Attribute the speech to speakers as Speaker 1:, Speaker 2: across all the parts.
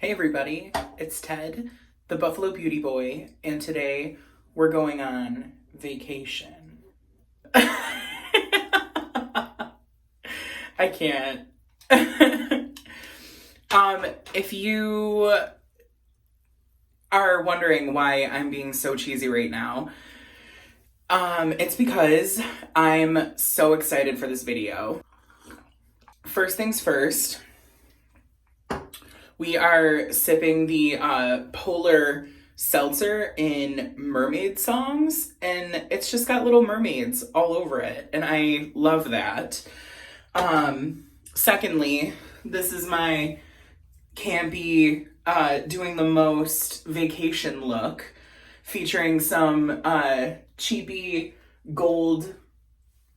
Speaker 1: Hey everybody, it's Ted, the Buffalo Beauty Boy, and today we're going on vacation. I can't. If you are wondering why I'm being so cheesy right now, it's because I'm so excited for this video. First things first, we are sipping the Polar Seltzer in mermaid songs, and it's just got little mermaids all over it, and I love that. Secondly, this is my campy, doing the most vacation look, featuring some cheapy gold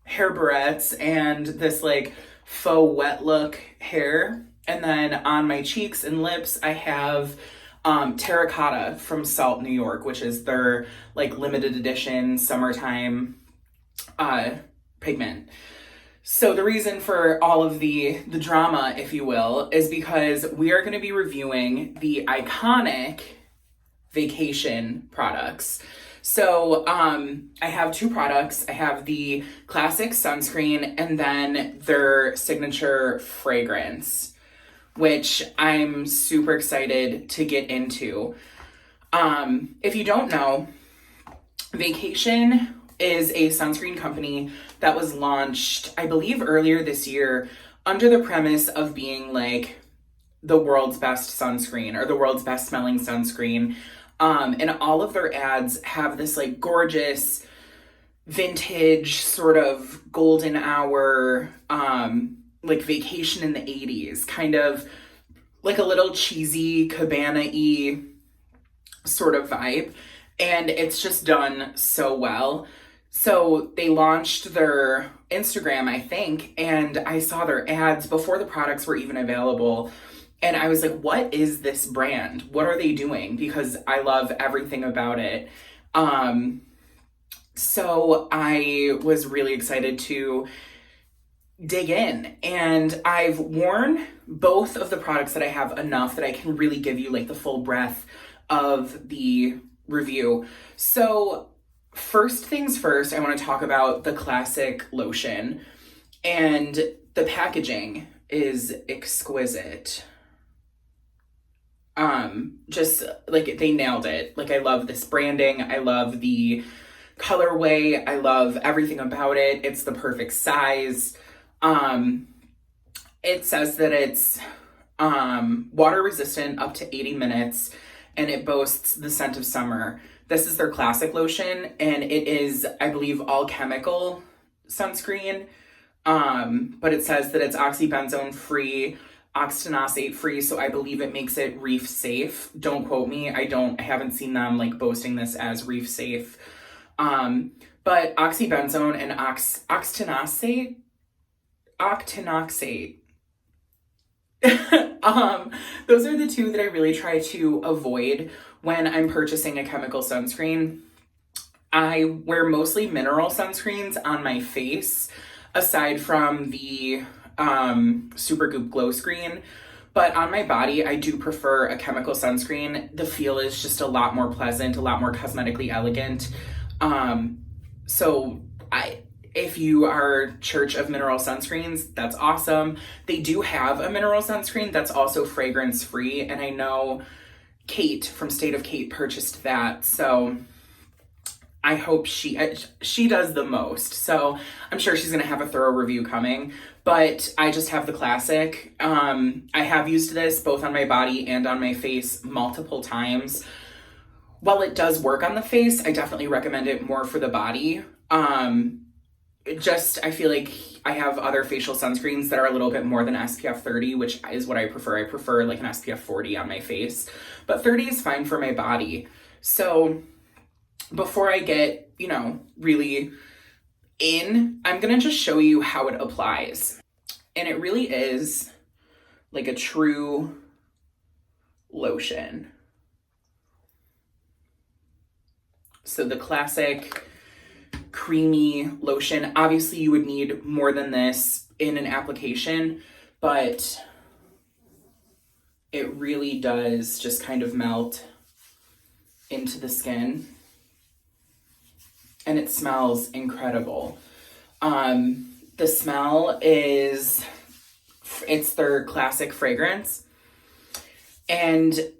Speaker 1: hair barrettes and this like faux wet look hair. And then on my cheeks and lips, I have Terracotta from Salt, New York, which is their like limited edition summertime pigment. So the reason for all of the drama, if you will, is because we are going to be reviewing the iconic vacation products. So I have two products. I have the classic sunscreen and then their signature fragrance, which I'm super excited to get into. If you don't know, Vacation is a sunscreen company that was launched, I believe, earlier this year under the premise of being like the world's best sunscreen or the world's best smelling sunscreen. And all of their ads have this like gorgeous vintage sort of golden hour, like vacation in the 80s, kind of like a little cheesy cabana-y sort of vibe. And it's just done so well. So they launched their Instagram, I think, and I saw their ads before the products were even available. And I was like, what is this brand? What are they doing? Because I love everything about it. So I was really excited to dig in, and I've worn both of the products that I have enough that I can really give you like the full breadth of the review. So first things first, I want to talk about the classic lotion, and the packaging is exquisite. Just like they nailed it. Like I love this branding. I love the colorway. I love everything about it. It's the perfect size. It says that it's water resistant up to 80 minutes, and it boasts the scent of summer. This is their classic lotion, and it is, I believe, all chemical sunscreen. But it says that it's oxybenzone free, oxytocin free, so I believe it makes it reef safe. Don't quote me. I haven't seen them like boasting this as reef safe. But oxybenzone and octinoxate. Those are the two that I really try to avoid when I'm purchasing a chemical sunscreen. I wear mostly mineral sunscreens on my face, aside from the Supergoop Glow Screen. But on my body, I do prefer a chemical sunscreen. The feel is just a lot more pleasant, a lot more cosmetically elegant. So if you are Church of Mineral Sunscreens, that's awesome. They do have a mineral sunscreen that's also fragrance free, and I know Kate from State of Kate purchased that, so I hope she does the most. So I'm sure she's gonna have a thorough review coming, but I just have the classic. I have used this both on my body and on my face multiple times. While it does work on the face, I definitely recommend it more for the body. I feel like I have other facial sunscreens that are a little bit more than SPF 30, which is what I prefer. I prefer like an SPF 40 on my face, but 30 is fine for my body. So before I get, really I'm gonna just show you how it applies. And it really is like a true lotion. So the classic creamy lotion. Obviously, you would need more than this in an application, but it really does just kind of melt into the skin. And it smells incredible. The smell is, it's their classic fragrance. And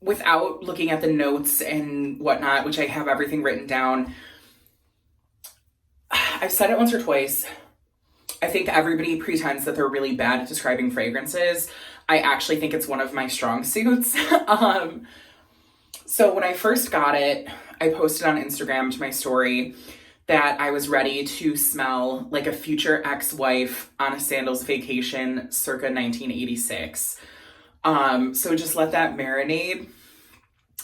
Speaker 1: without looking at the notes and whatnot, which I have everything written down, I've said it once or twice. I think everybody pretends that they're really bad at describing fragrances. I actually think it's one of my strong suits. So when I first got it, I posted on Instagram to my story that I was ready to smell like a future ex-wife on a sandals vacation circa 1986. So just let that marinate,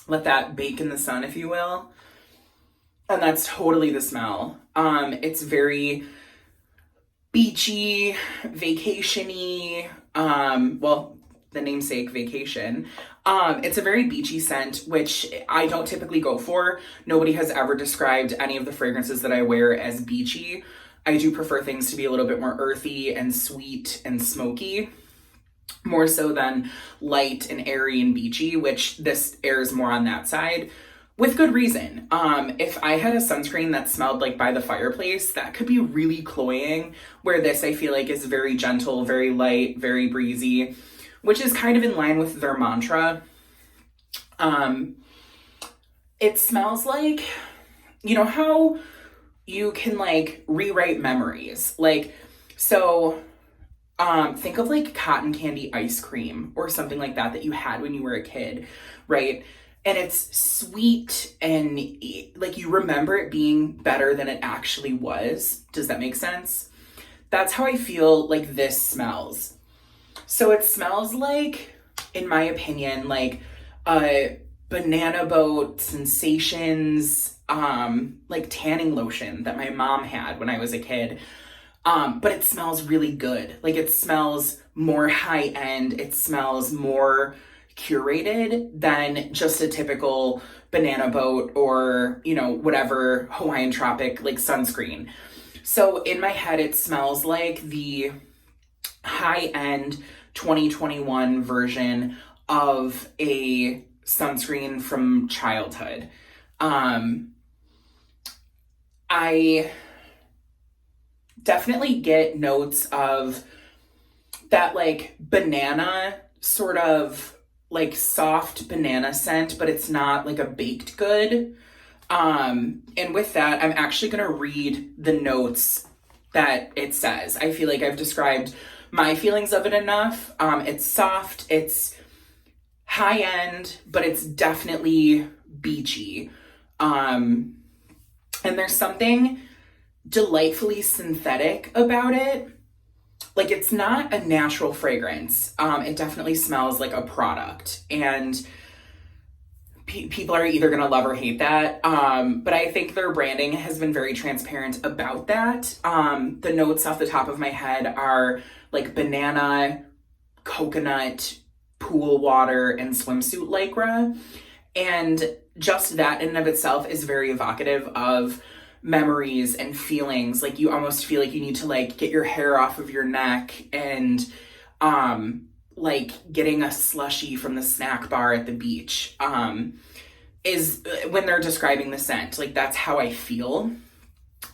Speaker 1: let that bake in the sun, if you will. And that's totally the smell. It's very beachy, vacation-y, well, the namesake vacation. It's a very beachy scent, which I don't typically go for. Nobody has ever described any of the fragrances that I wear as beachy. I do prefer things to be a little bit more earthy and sweet and smoky, more so than light and airy and beachy, which this airs more on that side. With good reason. If I had a sunscreen that smelled like by the fireplace, that could be really cloying, where this I feel like is very gentle, very light, very breezy, which is kind of in line with their mantra. It smells like, you know how you can like rewrite memories? Like, so think of like cotton candy ice cream or something like that you had when you were a kid, right? And it's sweet and like you remember it being better than it actually was. Does that make sense? That's how I feel like this smells. So it smells like, in my opinion, like a banana boat sensations, like tanning lotion that my mom had when I was a kid. But it smells really good. Like it smells more high end. It smells more curated than just a typical banana boat or, you know, whatever Hawaiian Tropic like sunscreen. So in my head, it smells like the high-end 2021 version of a sunscreen from childhood. I definitely get notes of that like banana sort of like soft banana scent, but it's not like a baked good. And with that, I'm actually going to read the notes that it says. I feel like I've described my feelings of it enough. It's soft, it's high end, but it's definitely beachy. And there's something delightfully synthetic about it. Like it's not a natural fragrance. It definitely smells like a product, and people are either gonna love or hate that. But I think their branding has been very transparent about that. The notes off the top of my head are like banana, coconut, pool water, and swimsuit lycra. And just that in and of itself is very evocative of memories and feelings. Like you almost feel like you need to like get your hair off of your neck and like getting a slushie from the snack bar at the beach is when they're describing the scent. Like that's how I feel.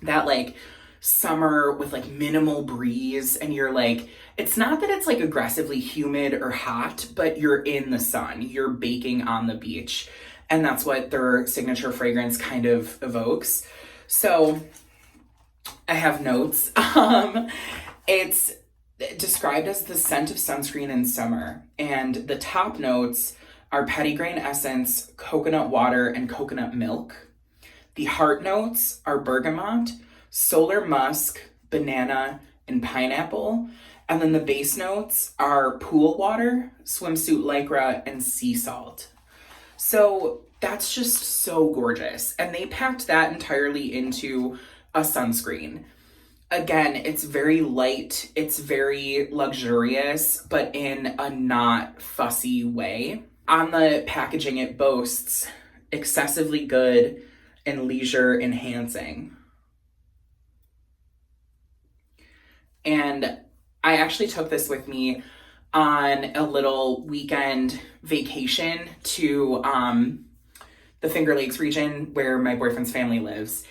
Speaker 1: That like summer with like minimal breeze, and you're like, it's not that it's like aggressively humid or hot, but you're in the sun, you're baking on the beach. And that's what their signature fragrance kind of evokes. So I have notes. It's described as the scent of sunscreen in summer. And the top notes are petitgrain essence, coconut water, and coconut milk. The heart notes are bergamot, solar musk, banana, and pineapple. And then the base notes are pool water, swimsuit lycra, and sea salt. So that's just so gorgeous. And they packed that entirely into a sunscreen. Again, it's very light, it's very luxurious, but in a not fussy way. On the packaging, it boasts excessively good and leisure enhancing. And I actually took this with me on a little weekend vacation to the Finger Lakes region where my boyfriend's family lives.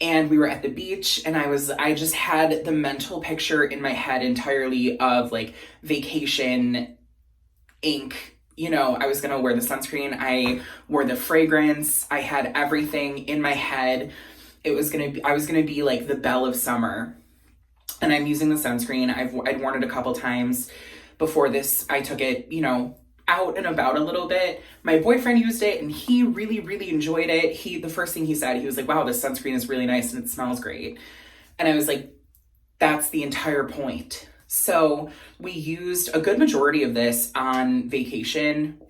Speaker 1: And we were at the beach, and I just had the mental picture in my head entirely of like vacation ink. You know, I was gonna wear the sunscreen, I wore the fragrance, I had everything in my head. I was gonna be like the belle of summer. And I'm using the sunscreen. I'd worn it a couple times before this. I took it, you know, out and about a little bit. My boyfriend used it and he really, really enjoyed it. The first thing he said, he was like, wow, this sunscreen is really nice and it smells great. And I was like, that's the entire point. So we used a good majority of this on vacation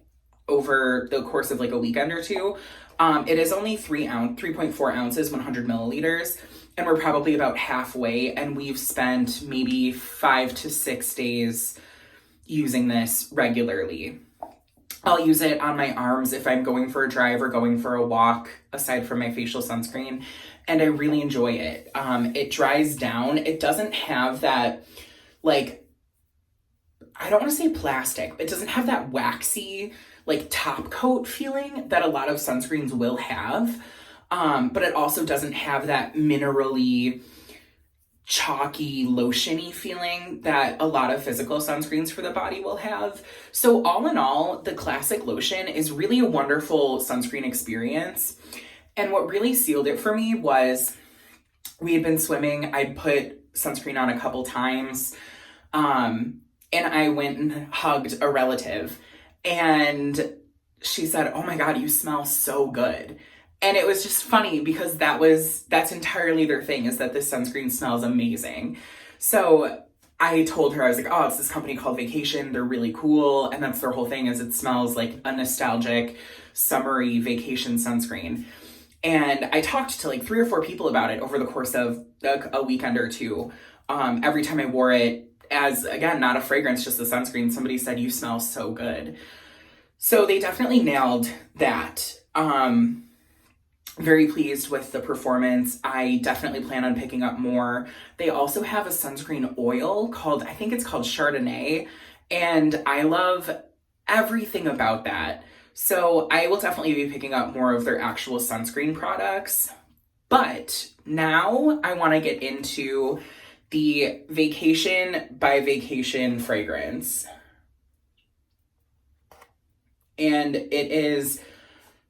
Speaker 1: over the course of like a weekend or two. It is only 3.4 ounces, 100 milliliters. And we're probably about halfway, and we've spent maybe 5 to 6 days using this regularly. I'll use it on my arms if I'm going for a drive or going for a walk, aside from my facial sunscreen, and I really enjoy it. It dries down. It doesn't have that, like, I don't want to say plastic, but it doesn't have that waxy, like, top coat feeling that a lot of sunscreens will have. But it also doesn't have that minerally, chalky, lotiony feeling that a lot of physical sunscreens for the body will have. So all in all, the classic lotion is really a wonderful sunscreen experience. And what really sealed it for me was we had been swimming. I put sunscreen on a couple times. And I went and hugged a relative. And she said, oh my God, you smell so good. And it was just funny because that's entirely their thing, is that this sunscreen smells amazing. So I told her, I was like, oh, it's this company called Vacation. They're really cool. And that's their whole thing, is it smells like a nostalgic, summery vacation sunscreen. And I talked to like 3 or 4 people about it over the course of a weekend or two. Every time I wore it, as, again, not a fragrance, just a sunscreen, somebody said, you smell so good. So they definitely nailed that. Very pleased with the performance. I definitely plan on picking up more. They also have a sunscreen oil I think it's called Chardonnay, and I love everything about that. So I will definitely be picking up more of their actual sunscreen products. But now I want to get into the Vacation by Vacation fragrance. And it is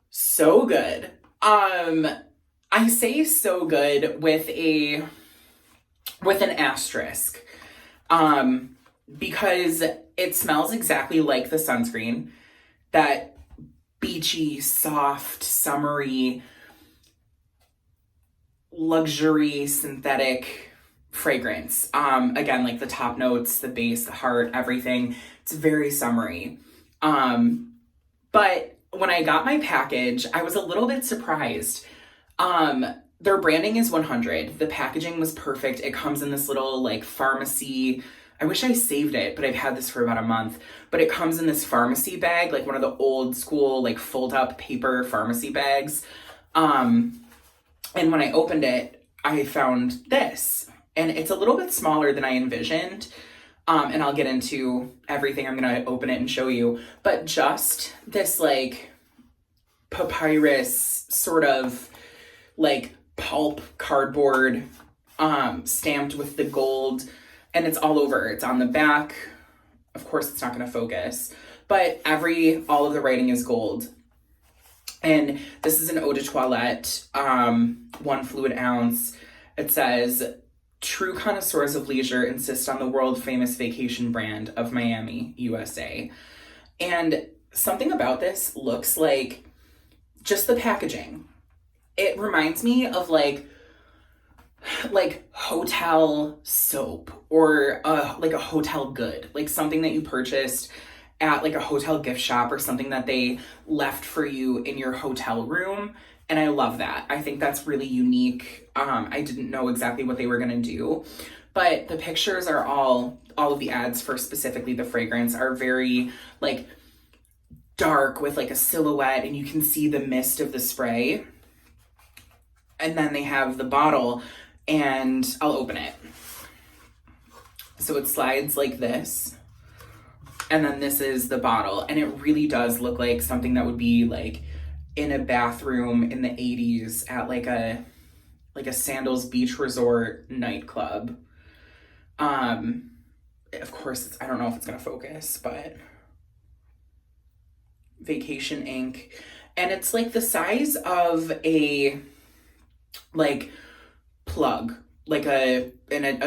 Speaker 1: so good. I say so good with an asterisk, because it smells exactly like the sunscreen, that beachy, soft, summery, luxury, synthetic fragrance. Again, like the top notes, the base, the heart, everything. It's very summery. But when I got my package, I was a little bit surprised. Their branding is 100. The packaging was perfect. It comes in this little like pharmacy. I wish I saved it, but I've had this for about a month. But it comes in this pharmacy bag, like one of the old school, like fold up paper pharmacy bags. And when I opened it, I found this, and it's a little bit smaller than I envisioned. And I'll get into everything. I'm going to open it and show you. But just this like papyrus sort of like pulp cardboard, stamped with the gold, and it's all over. It's on the back. Of course, it's not going to focus, but all of the writing is gold. And this is an eau de toilette, 1 fluid ounce. It says, true connoisseurs of leisure insist on the world-famous vacation brand of Miami, USA. And something about this looks like just the packaging. It reminds me of like hotel soap, or like a hotel good, like something that you purchased at like a hotel gift shop, or something that they left for you in your hotel room. And I love that. I think that's really unique. I didn't know exactly what they were going to do, but the pictures are all of the ads for specifically the fragrance are very like dark with like a silhouette, and you can see the mist of the spray. And then they have the bottle, and I'll open it. So it slides like this. And then this is the bottle. And it really does look like something that would be like in a bathroom in the 80s at like a Sandals Beach Resort nightclub. Of course, I don't know if it's gonna focus, but Vacation ink. And it's like the size of a like plug, like a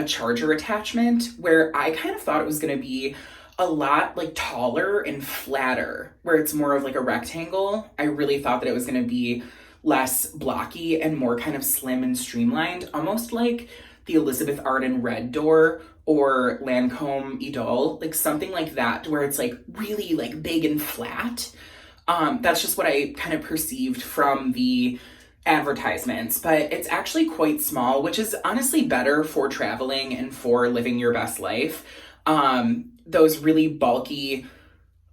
Speaker 1: charger attachment, where I kind of thought it was gonna be a lot like taller and flatter, where it's more of like a rectangle. I really thought that it was gonna be less blocky and more kind of slim and streamlined, almost like the Elizabeth Arden Red Door or Lancome Idole, like something like that, where it's like really like big and flat. That's just what I kind of perceived from the advertisements, but it's actually quite small, which is honestly better for traveling and for living your best life. Those really bulky,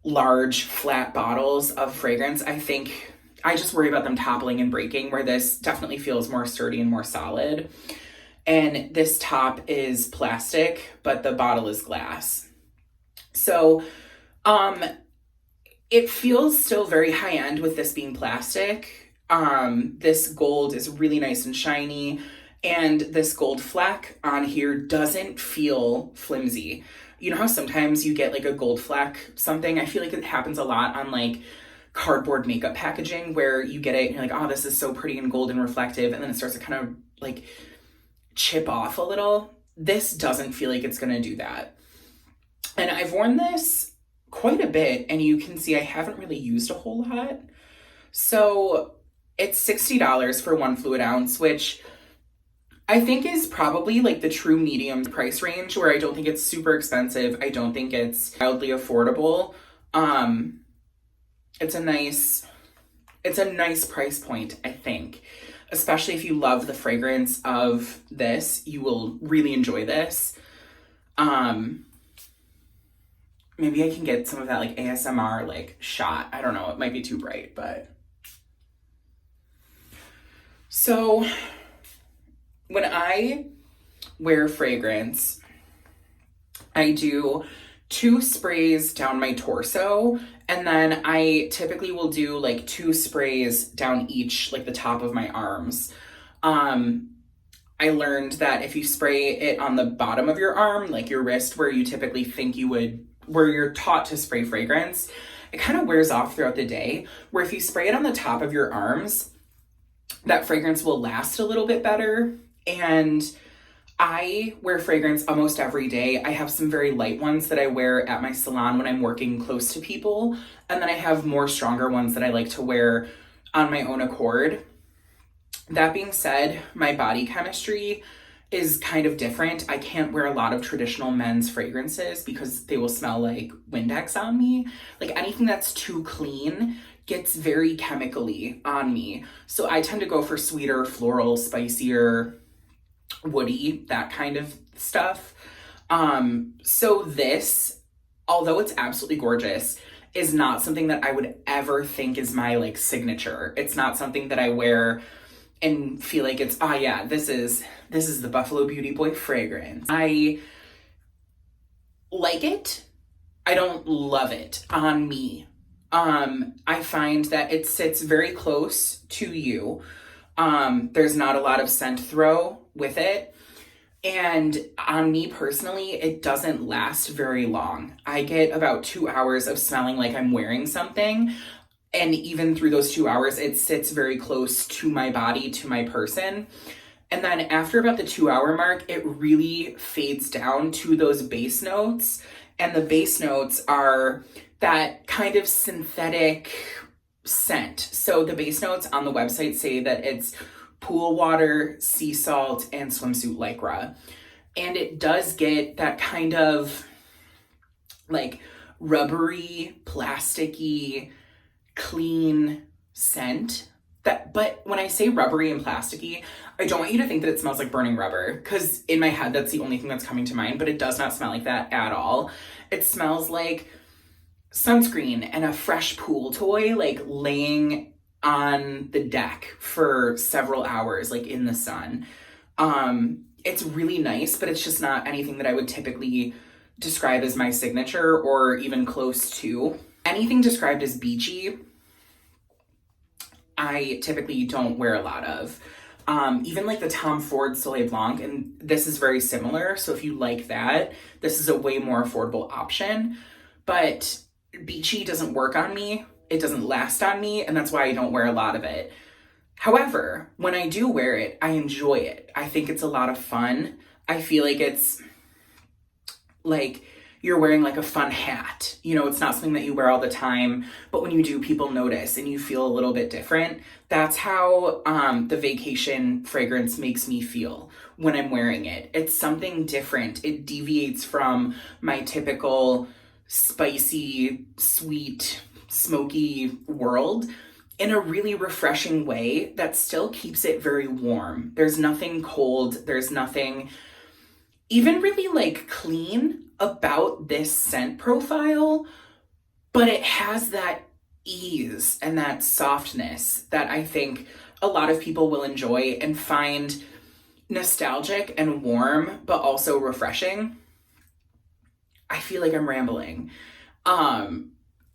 Speaker 1: large, flat bottles of fragrance, I think I just worry about them toppling and breaking, where this definitely feels more sturdy and more solid. And this top is plastic, but the bottle is glass. So, it feels still very high end with this being plastic. This gold is really nice and shiny, and this gold fleck on here doesn't feel flimsy. You know how sometimes you get like a gold fleck something? I feel like it happens a lot on like cardboard makeup packaging, where you get it and you're like, oh, this is so pretty and gold and reflective, and then it starts to kind of like chip off a little. This doesn't feel like it's gonna do that. And I've worn this quite a bit, and you can see I haven't really used a whole lot. So it's $60 for 1 fluid ounce, which I think is probably like the true medium price range, where I don't think it's super expensive. I don't think it's wildly affordable. It's a nice price point, I think. Especially if you love the fragrance of this, you will really enjoy this. Maybe I can get some of that like ASMR like shot. I don't know, it might be too bright, but. So when I wear fragrance, I do 2 sprays down my torso, and then I typically will do like 2 sprays down each, like the top of my arms. I learned that if you spray it on the bottom of your arm, like your wrist, where you typically think you would, where you're taught to spray fragrance, it kind of wears off throughout the day. Where if you spray it on the top of your arms, that fragrance will last a little bit better. And I wear fragrance almost every day. I have some very light ones that I wear at my salon when I'm working close to people. And then I have more stronger ones that I like to wear on my own accord. That being said, my body chemistry is kind of different. I can't wear a lot of traditional men's fragrances because they will smell like Windex on me. Like anything that's too clean gets very chemically on me. So I tend to go for sweeter, floral, spicier, woody, that kind of stuff. So this, although it's absolutely gorgeous, is not something that I would ever think is my like signature. It's not something that I wear and feel like it's, oh yeah, this is the Buffalo Beauty Boy fragrance. I like it. I don't love it on me. I find that it sits very close to you. There's not a lot of scent throw with it. And on me personally, it doesn't last very long. I get about 2 hours of smelling like I'm wearing something. And even through those 2 hours, it sits very close to my body, to my person. And then after about the 2 hour mark, it really fades down to those base notes. And the base notes are that kind of synthetic scent. So the base notes on the website say that it's pool water, sea salt, and swimsuit lycra. And it does get that kind of like rubbery, plasticky, clean scent. But when I say rubbery and plasticky, I don't want you to think that it smells like burning rubber, because in my head, that's the only thing that's coming to mind, but it does not smell like that at all. It smells like sunscreen and a fresh pool toy, like laying on the deck for several hours, like in the sun. It's really nice, but it's just not anything that I would typically describe as my signature or even close to. Anything described as beachy, I typically don't wear a lot of. Even like the Tom Ford Soleil Blanc, and this is very similar. So if you like that, this is a way more affordable option. But beachy doesn't work on me. It doesn't last on me, and that's why I don't wear a lot of it. However, when I do wear it, I enjoy it. I think it's a lot of fun. I feel like it's like you're wearing like a fun hat. You know, it's not something that you wear all the time, but when you do, people notice and you feel a little bit different. That's how the vacation fragrance makes me feel when I'm wearing it. It's something different. It deviates from my typical spicy, sweet, smoky world in a really refreshing way that still keeps it very warm. There's nothing cold. There's nothing even really like clean about this scent profile, but it has that ease and that softness that I think a lot of people will enjoy and find nostalgic and warm, but also refreshing. I feel like I'm rambling.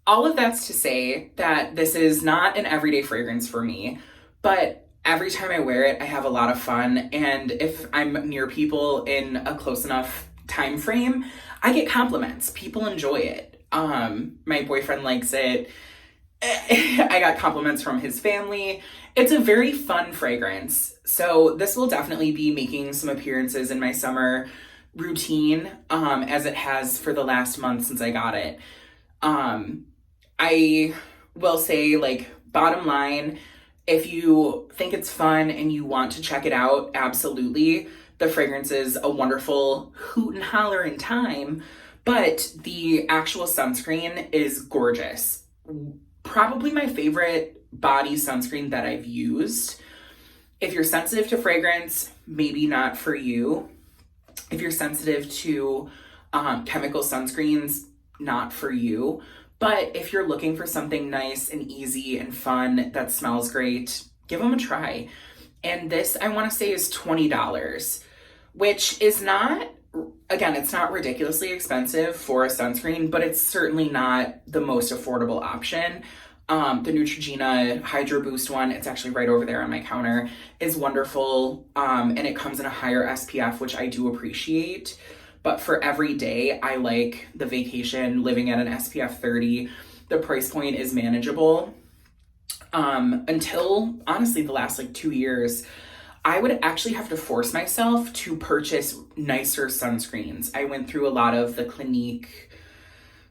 Speaker 1: All of that's to say that this is not an everyday fragrance for me, but every time I wear it, I have a lot of fun. And if I'm near people in a close enough time frame, I get compliments. People enjoy it. My boyfriend likes it. I got compliments from his family. It's a very fun fragrance. So this will definitely be making some appearances in my summer routine, as it has for the last month since I got it. I will say, like, bottom line, if you think it's fun and you want to check it out, absolutely. The fragrance is a wonderful hoot and holler in time, but the actual sunscreen is gorgeous. Probably my favorite body sunscreen that I've used. If you're sensitive to fragrance, maybe not for you. If you're sensitive to chemical sunscreens, not for you. But if you're looking for something nice and easy and fun that smells great, give them a try. And this, I want to say, is $20, which is not, again, it's not ridiculously expensive for a sunscreen, but it's certainly not the most affordable option. The Neutrogena Hydro Boost one, it's actually right over there on my counter, is wonderful. And it comes in a higher SPF, which I do appreciate. But for every day, I like the Vacation living at an SPF 30. The price point is manageable. Until, honestly, the last like 2 years, I would actually have to force myself to purchase nicer sunscreens. I went through a lot of the Clinique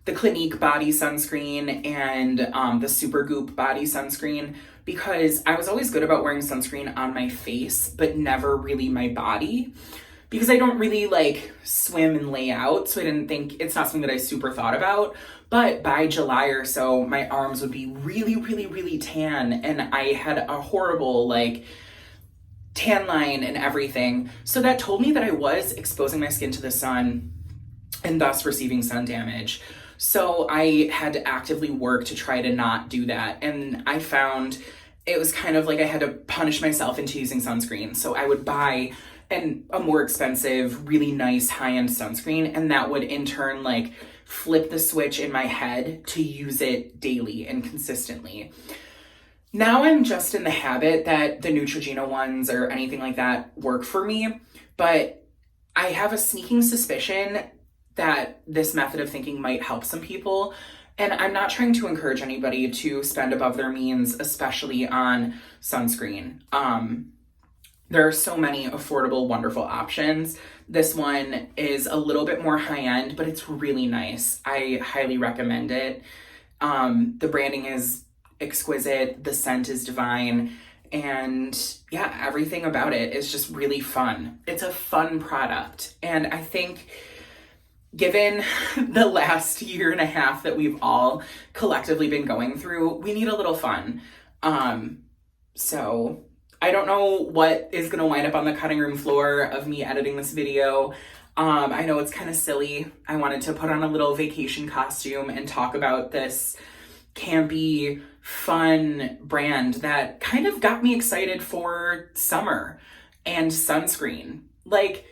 Speaker 1: body sunscreen and the Supergoop body sunscreen, because I was always good about wearing sunscreen on my face, but never really my body, because I don't really like swim and lay out. So I didn't think, it's not something that I super thought about. But by July or so, my arms would be really, really, really tan. And I had a horrible like tan line and everything. So that told me that I was exposing my skin to the sun and thus receiving sun damage. So I had to actively work to try to not do that. And I found it was kind of like I had to punish myself into using sunscreen. So I would buy a more expensive, really nice high-end sunscreen, and that would in turn like flip the switch in my head to use it daily and consistently. Now I'm just in the habit that the Neutrogena ones or anything like that work for me, but I have a sneaking suspicion that this method of thinking might help some people. And I'm not trying to encourage anybody to spend above their means, especially on sunscreen. There are so many affordable, wonderful options. This one is a little bit more high-end, but it's really nice. I highly recommend it. The branding is exquisite. The scent is divine. And yeah, everything about it is just really fun. It's a fun product. And I think given the last year and a half that we've all collectively been going through, we need a little fun. So I don't know what is going to wind up on the cutting room floor of me editing this video. I know it's kind of silly. I wanted to put on a little vacation costume and talk about this campy, fun brand that kind of got me excited for summer and sunscreen. Like,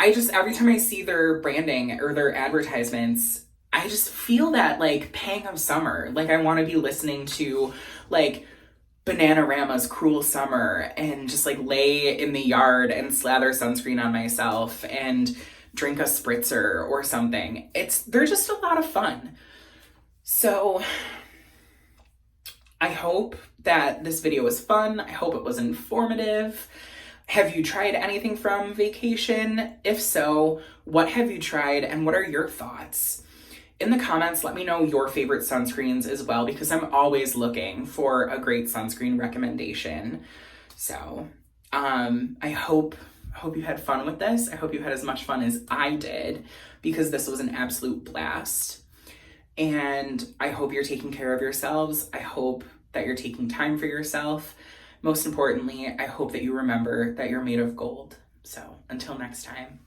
Speaker 1: every time I see their branding or their advertisements, I just feel that like pang of summer. Like I want to be listening to like Bananarama's Cruel Summer and just like lay in the yard and slather sunscreen on myself and drink a spritzer or something. They're just a lot of fun. So I hope that this video was fun. I hope it was informative. Have you tried anything from vacation? If so, what have you tried and what are your thoughts? In the comments, let me know your favorite sunscreens as well, because I'm always looking for a great sunscreen recommendation. So I hope you had fun with this. I hope you had as much fun as I did, because this was an absolute blast. And I hope you're taking care of yourselves. I hope that you're taking time for yourself. Most importantly, I hope that you remember that you're made of gold. So until next time.